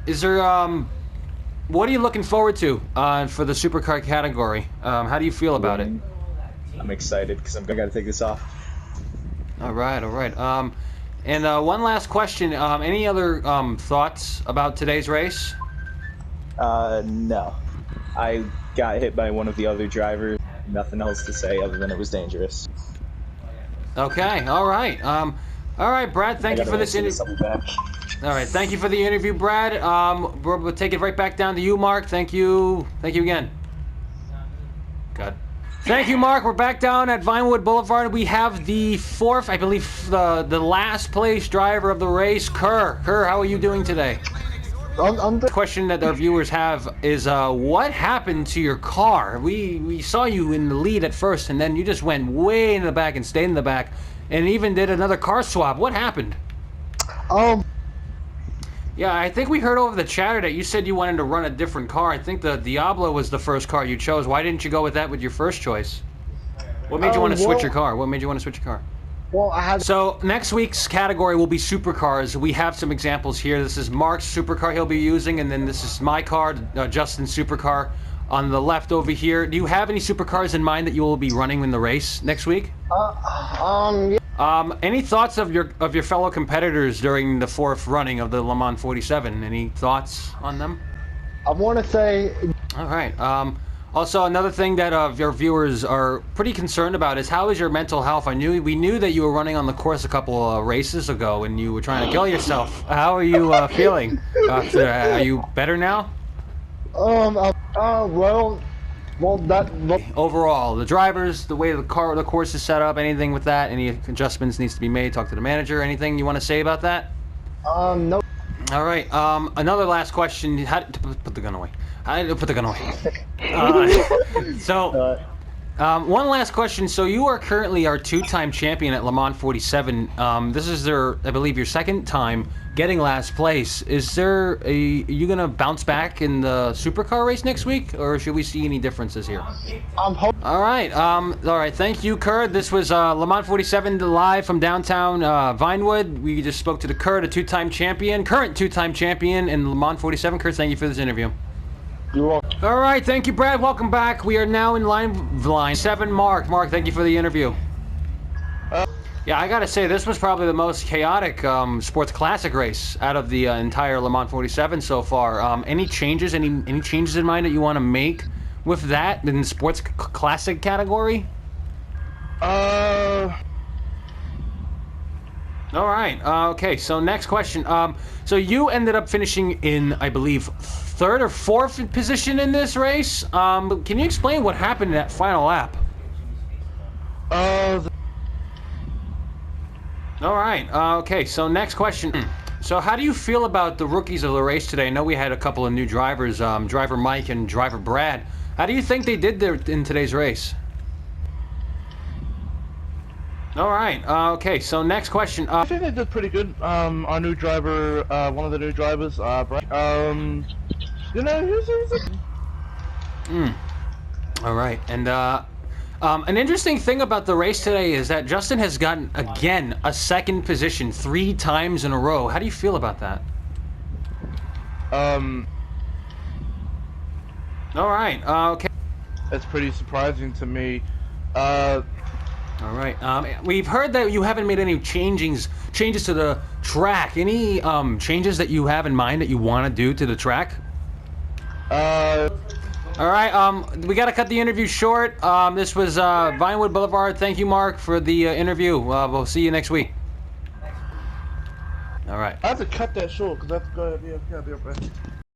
Is there what are you looking forward to for the supercar category? How do you feel about it? I'm excited because I gotta take this off. All right, all right. And one last question. Any other thoughts about today's race? No. I got hit by one of the other drivers. Nothing else to say other than it was dangerous. Okay, all right. All right, Brad. Thank you for this interview. All right, thank you for the interview, Brad. We'll take it right back down to you, Mark. Thank you. Thank you again. Good. Thank you, Mark. We're back down at Vinewood Boulevard. We have the fourth, I believe, the last place driver of the race, Kerr. Kerr, how are you doing today? The question that our viewers have is, what happened to your car? We saw you in the lead at first, and then you just went way in the back and stayed in the back, and even did another car swap. What happened? Yeah, I think we heard over the chatter that you said you wanted to run a different car. I think the Diablo was the first car you chose. Why didn't you go with that with your first choice? What made you want to switch your car? What made you want to switch your car? Well, I had... So next week's category will be supercars. We have some examples here. This is Mark's supercar he'll be using, and then this is my car, Justin's supercar, on the left over here. Do you have any supercars in mind that you will be running in the race next week? Yeah. Any thoughts of your fellow competitors during the fourth running of the Le Mans 47? Any thoughts on them? I want to say... All right. Also, another thing that your viewers are pretty concerned about is how is your mental health? We knew that you were running on the course a couple of races ago and you were trying to kill yourself. How are you feeling? Are you better now? Overall, the drivers, the way the course is set up, anything with that, any adjustments needs to be made, talk to the manager, anything you want to say about that? No. All right, another last question. How to put the gun away. How to put the gun away. One last question. So you are currently our two-time champion at Le Mans 47. This is I believe, your second time getting last place. Are you gonna bounce back in the supercar race next week, or should we see any differences here? All right. All right. Thank you, Kerr. This was Le Mans 47 live from downtown Vinewood. We just spoke to the Kerr, the current two-time champion in Le Mans 47. Kerr, thank you for this interview. You're welcome. All right, thank you, Brad. Welcome back. We are now in line 7. Mark, thank you for the interview. Yeah, I gotta say, this was probably the most chaotic sports classic race out of the entire Le Mans 47 so far. Any changes? Any changes in mind that you want to make with that in the sports classic category? All right. Okay. So next question. So you ended up finishing in, I believe, 3rd or 4th position in this race. Can you explain what happened in that final lap? All right. Okay. So next question. So how do you feel about the rookies of the race today? I know we had a couple of new drivers, driver Mike and driver Brad. How do you think they did there in today's race? All right. Okay. So next question. I think they did pretty good. Our new driver, one of the new drivers, Brian. You know, he's All right. And an interesting thing about the race today is that Justin has gotten again a 2nd position 3 times in a row. How do you feel about that? All right. Okay. That's pretty surprising to me. All right. We've heard that you haven't made any changes to the track. Any changes that you have in mind that you want to do to the track? All right. We got to cut the interview short. This was Vinewood Boulevard. Thank you, Mark, for the interview. We'll see you next week. All right. I have to cut that short because I have to go. Yeah, be right back.